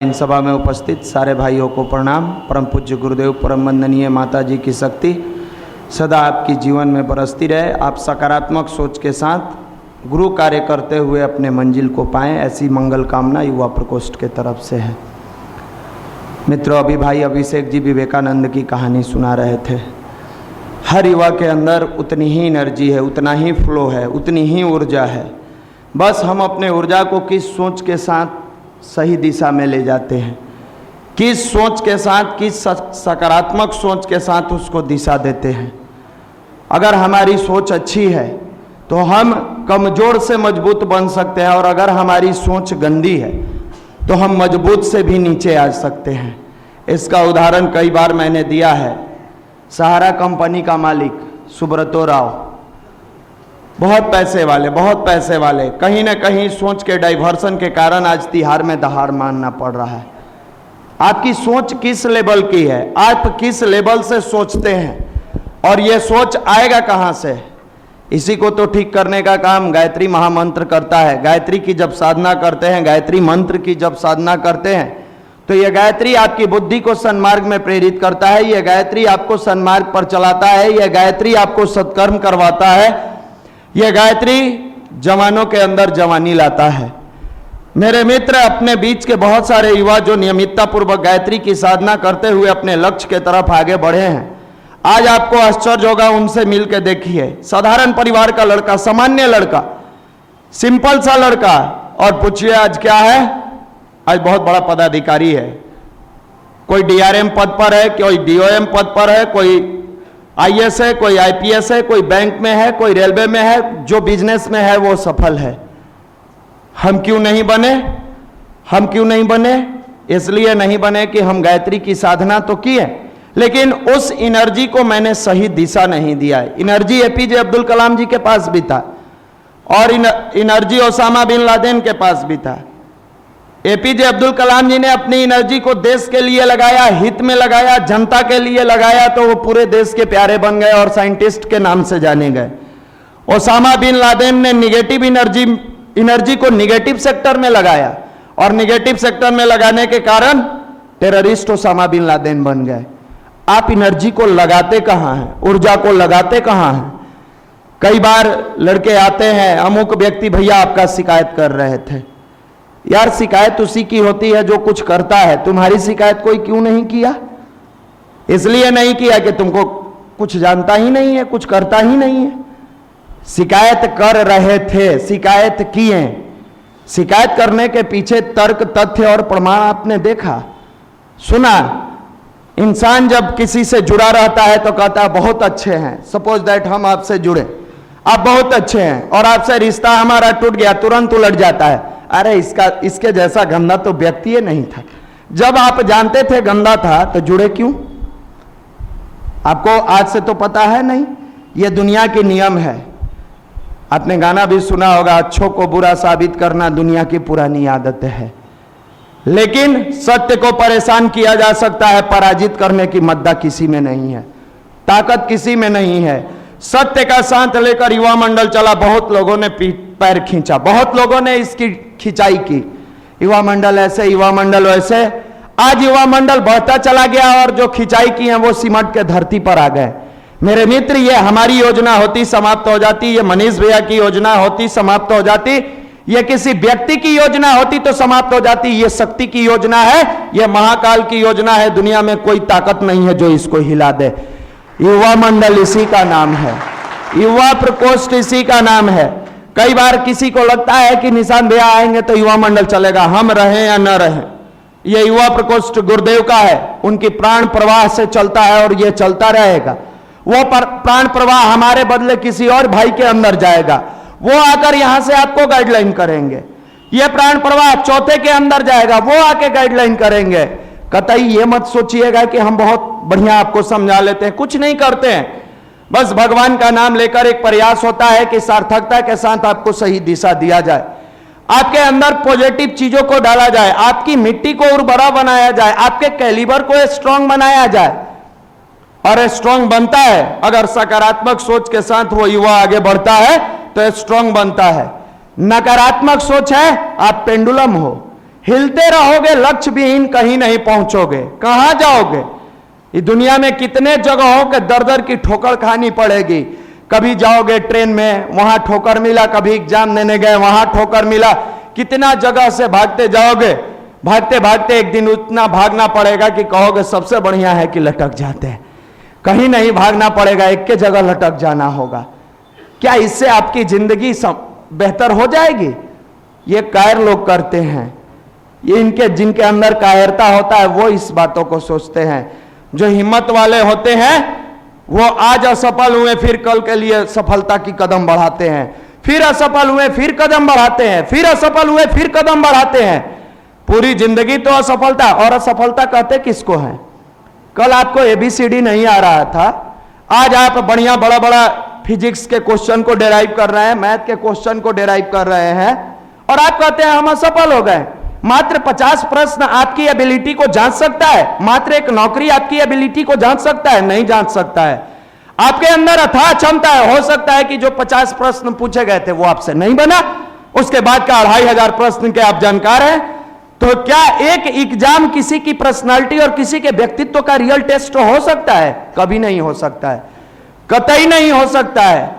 इन सभा में उपस्थित सारे भाइयों को प्रणाम। परम पूज्य गुरुदेव परम वंदनीय माता जी की शक्ति सदा आपकी जीवन में बरसती रहे। आप सकारात्मक सोच के साथ गुरु कार्य करते हुए अपने मंजिल को पाएं, ऐसी मंगल कामना युवा प्रकोष्ठ के तरफ से है। मित्रों, अभी भाई अभिषेक जी विवेकानंद की कहानी सुना रहे थे। हर युवा के अंदर उतनी ही एनर्जी है, उतना ही फ्लो है, उतनी ही ऊर्जा है। बस हम अपने ऊर्जा को किस सोच के साथ सही दिशा में ले जाते हैं, किस सोच के साथ, किस सकारात्मक सोच के साथ उसको दिशा देते हैं। अगर हमारी सोच अच्छी है तो हम कमज़ोर से मजबूत बन सकते हैं, और अगर हमारी सोच गंदी है तो हम मजबूत से भी नीचे आ सकते हैं। इसका उदाहरण कई बार मैंने दिया है। सहारा कंपनी का मालिक सुब्रतो राव, बहुत पैसे वाले, कहीं ना कहीं सोच के डाइवर्सन के कारण आज तिहाड़ में दहाड़ मानना पड़ रहा है। आपकी सोच किस लेवल की है, आप किस लेवल से सोचते हैं, और ये सोच आएगा कहाँ से? इसी को तो ठीक करने का काम गायत्री महामंत्र करता है। गायत्री की जब साधना करते हैं, गायत्री मंत्र की जब साधना करते हैं, तो ये गायत्री आपकी बुद्धि को सन्मार्ग में प्रेरित करता है। ये गायत्री आपको सन्मार्ग पर चलाता है। ये गायत्री आपको सत्कर्म करवाता है। यह गायत्री जवानों के अंदर जवानी लाता है। मेरे मित्र, अपने बीच के बहुत सारे युवा जो नियमितता पूर्वक गायत्री की साधना करते हुए अपने लक्ष्य के तरफ आगे बढ़े हैं, आज आपको आश्चर्य होगा उनसे मिलकर देखिए। साधारण परिवार का लड़का, सामान्य लड़का, सिंपल सा लड़का, और पूछिए आज क्या है? आज बहुत बड़ा पदाधिकारी है। कोई डीआरएम पद पर है, कोई डीओएम पद पर है, कोई आईएएस है, कोई आईपीएस है, कोई बैंक में है, कोई रेलवे में है। जो बिजनेस में है वो सफल है। हम क्यों नहीं बने? हम क्यों नहीं बने? इसलिए नहीं बने कि हम गायत्री की साधना तो किए, लेकिन उस एनर्जी को मैंने सही दिशा नहीं दिया है। एनर्जी एपीजे अब्दुल कलाम जी के पास भी था, और एनर्जी ओसामा बिन लादेन के पास भी था। एपीजे अब्दुल कलाम जी ने अपनी एनर्जी को देश के लिए लगाया, हित में लगाया, जनता के लिए लगाया, तो वो पूरे देश के प्यारे बन गए और साइंटिस्ट के नाम से जाने गए। ओसामा बिन लादेन ने निगेटिव एनर्जी को निगेटिव सेक्टर में लगाया, और निगेटिव सेक्टर में लगाने के कारण टेररिस्ट ओसामा बिन लादेन बन गए। आप एनर्जी को लगाते कहाँ हैं? ऊर्जा को लगाते कहाँ हैं? कई बार लड़के आते हैं, अमुक व्यक्ति भैया आपका शिकायत कर रहे थे। यार, शिकायत उसी की होती है जो कुछ करता है। तुम्हारी शिकायत कोई क्यों नहीं किया? इसलिए नहीं किया कि तुमको कुछ जानता ही नहीं है, कुछ करता ही नहीं है। शिकायत कर रहे थे, शिकायत किए। शिकायत करने के पीछे तर्क, तथ्य और प्रमाण आपने देखा, सुना। इंसान जब किसी से जुड़ा रहता है तो कहता है बहुत अच्छे हैं। सपोज दैट हम आपसे जुड़े, आप बहुत अच्छे हैं, और आपसे रिश्ता हमारा टूट गया, तुरंत उलट जाता है, अरे इसके जैसा गंदा तो व्यक्ति ही नहीं था। जब आप जानते थे गंदा था तो जुड़े क्यों? आपको आज से तो पता है नहीं, ये दुनिया के नियम है। आपने गाना भी सुना होगा, अच्छों को बुरा साबित करना दुनिया की पुरानी आदत है। लेकिन सत्य को परेशान किया जा सकता है, पराजित करने की मद्दा किसी में नहीं है, ताकत किसी में नहीं है। सत्य का साथ लेकर युवा मंडल चला। बहुत लोगों ने पैर खींचा, बहुत लोगों ने इसकी खिंचाई की। युवा मंडल ऐसे, युवा मंडल वैसे। आज युवा मंडल बढ़ता चला गया, और जो खिंचाई की है वो सिमट के धरती पर आ गए। मेरे मित्र, ये हमारी योजना होती समाप्त हो जाती, ये मनीष भैया की योजना होती समाप्त हो जाती, ये किसी व्यक्ति की योजना होती तो समाप्त हो जाती। ये शक्ति की योजना है, ये महाकाल की योजना है। दुनिया में कोई ताकत नहीं है जो इसको हिला दे। युवा मंडल इसी का नाम है, युवा प्रकोष्ठ इसी का नाम है। कई बार किसी को लगता है कि निशान भैया आएंगे तो युवा मंडल चलेगा, हम रहें या न रहें। यह युवा प्रकोष्ठ गुरुदेव का है, उनकी प्राण प्रवाह से चलता है, और यह चलता रहेगा। वो प्राण प्रवाह हमारे बदले किसी और भाई के अंदर जाएगा, वो आकर यहां से आपको गाइडलाइन करेंगे। यह प्राण प्रवाह चौथे के अंदर जाएगा, वो आके गाइडलाइन करेंगे। कतई ये मत सोचिएगा कि हम बहुत बढ़िया आपको समझा लेते हैं, कुछ नहीं करते हैं। बस भगवान का नाम लेकर एक प्रयास होता है कि सार्थकता के साथ आपको सही दिशा दिया जाए, आपके अंदर पॉजिटिव चीजों को डाला जाए, आपकी मिट्टी को उर्वरा बनाया जाए, आपके कैलिबर को स्ट्रांग बनाया जाए। और स्ट्रांग बनता है अगर सकारात्मक सोच के साथ वो युवा आगे बढ़ता है तो स्ट्रांग बनता है। नकारात्मक सोच है, आप पेंडुलम हो, हिलते रहोगे, लक्ष्य विहीन कहीं नहीं पहुंचोगे। कहां जाओगे? इस दुनिया में कितने जगहों के दर दर की ठोकर खानी पड़ेगी। कभी जाओगे ट्रेन में, वहां ठोकर मिला, कभी एग्जाम देने गए, वहां ठोकर मिला। कितना जगह से भागते जाओगे, भागते भागते एक दिन उतना भागना पड़ेगा कि कहोगे सबसे बढ़िया है कि लटक जाते हैं। कहीं नहीं भागना पड़ेगा, एक के जगह लटक जाना होगा। क्या इससे आपकी जिंदगी बेहतर हो जाएगी? ये कायर लोग करते हैं, ये जिनके अंदर कायरता होता है वो इस बातों को सोचते हैं। जो हिम्मत वाले होते हैं वो आज असफल हुए, फिर कल के लिए सफलता की कदम बढ़ाते हैं, फिर असफल हुए फिर कदम बढ़ाते हैं, फिर असफल हुए फिर कदम बढ़ाते हैं। पूरी जिंदगी तो असफलता। और असफलता कहते किसको है? कल आपको ABCD नहीं आ रहा था, आज आप बढ़िया बड़ा बड़ा फिजिक्स के क्वेश्चन को डेराइव कर रहे हैं, मैथ के क्वेश्चन को डेराइव कर रहे हैं, और आप कहते हैं हम असफल हो गए। मात्र 50 प्रश्न आपकी एबिलिटी को जांच सकता है? मात्र एक नौकरी आपकी एबिलिटी को जांच सकता है? नहीं जांच सकता है। आपके अंदर अथाह क्षमता है, हो सकता है कि जो 50 प्रश्न पूछे गए थे वो आपसे नहीं बना, उसके बाद का 2500 प्रश्न के आप जानकार हैं। तो क्या एक एग्जाम किसी की पर्सनालिटी और किसी के व्यक्तित्व का रियल टेस्ट हो सकता है? कभी नहीं हो सकता है, कतई नहीं हो सकता है।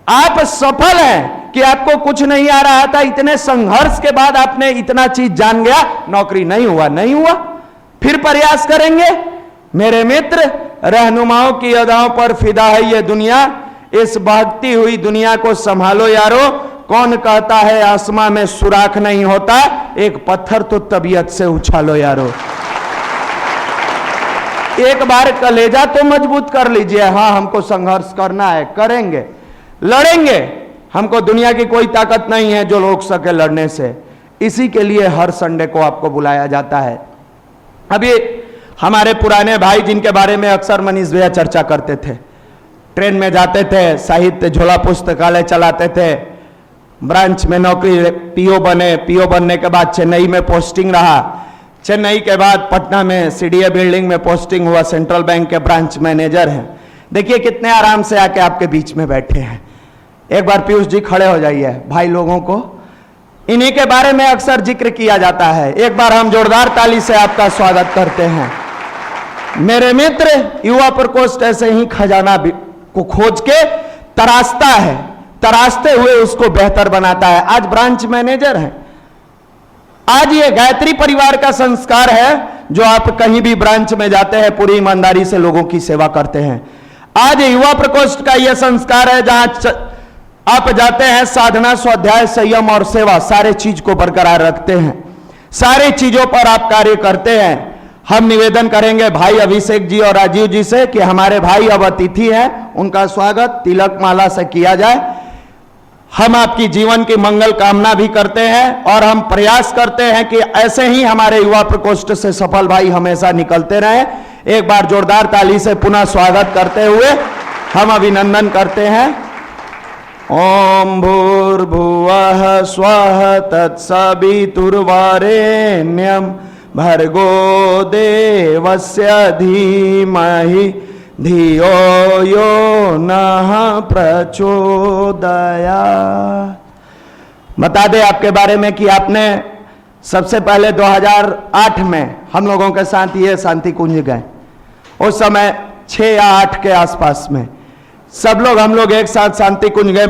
आप सफल हैं कि आपको कुछ नहीं आ रहा था, इतने संघर्ष के बाद आपने इतना चीज जान गया, नौकरी नहीं हुआ, नहीं हुआ, फिर प्रयास करेंगे। मेरे मित्र, रहनुमाओं की अदाओं पर फिदा है ये दुनिया, इस भागती हुई दुनिया को संभालो यारो। कौन कहता है आसमां में सुराख नहीं होता, एक पत्थर तो तबीयत से उछालो यारो। एक बार कलेजा तो मजबूत कर लीजिए। हाँ, हमको संघर्ष करना है, करेंगे, लड़ेंगे। हमको दुनिया की कोई ताकत नहीं है जो रोक सके लड़ने से। इसी के लिए हर संडे को आपको बुलाया जाता है। अभी हमारे पुराने भाई जिनके बारे में अक्सर मनीष भैया चर्चा करते थे, ट्रेन में जाते थे, साहित्य झोला पुस्तकालय चलाते थे, ब्रांच में नौकरी, PO बने, PO बनने के बाद चेन्नई में पोस्टिंग रहा, चेन्नई के बाद पटना में CDA बिल्डिंग में पोस्टिंग हुआ, सेंट्रल बैंक के ब्रांच मैनेजर हैं। देखिए कितने आराम से आके आपके बीच में बैठे हैं। एक बार पीयूष जी खड़े हो जाइए। भाई लोगों को इन्हीं के बारे में अक्सर जिक्र किया जाता है। एक बार हम जोरदार ताली से आपका स्वागत करते हैं। मेरे मित्र, युवा प्रकोष्ठ ऐसे ही खजाना को खोज के तराशता है, तराशते हुए उसको बेहतर बनाता है। आज ब्रांच मैनेजर हैं। आज ये गायत्री परिवार का संस्कार है जो आप कहीं भी ब्रांच में जाते हैं पूरी ईमानदारी से लोगों की सेवा करते हैं। आज युवा प्रकोष्ठ का यह संस्कार है जहां आप जाते हैं, साधना, स्वाध्याय, संयम और सेवा सारे चीज को बरकरार रखते हैं, सारे चीजों पर आप कार्य करते हैं। हम निवेदन करेंगे भाई अभिषेक जी और राजीव जी से कि हमारे भाई अब अतिथि हैं, उनका स्वागत तिलक माला से किया जाए। हम आपकी जीवन की मंगल कामना भी करते हैं और हम प्रयास करते हैं कि ऐसे ही हमारे युवा प्रकोष्ठ से सफल भाई हमेशा निकलते रहे। एक बार जोरदार ताली से पुनः स्वागत करते हुए हम अभिनंदन करते हैं। ओम भूर्भुवः स्वः तत्सवितुर्वरेण्यं भर्गो देवस्य धीमहि धियो यो नः प्रचोदयात्। बता दें आपके बारे में कि आपने सबसे पहले 2008 में हम लोगों के साथ ये शांति कुंज गए। उस समय 6 या 8 के आसपास में सब लोग हम लोग एक साथ शांति कुंज गए।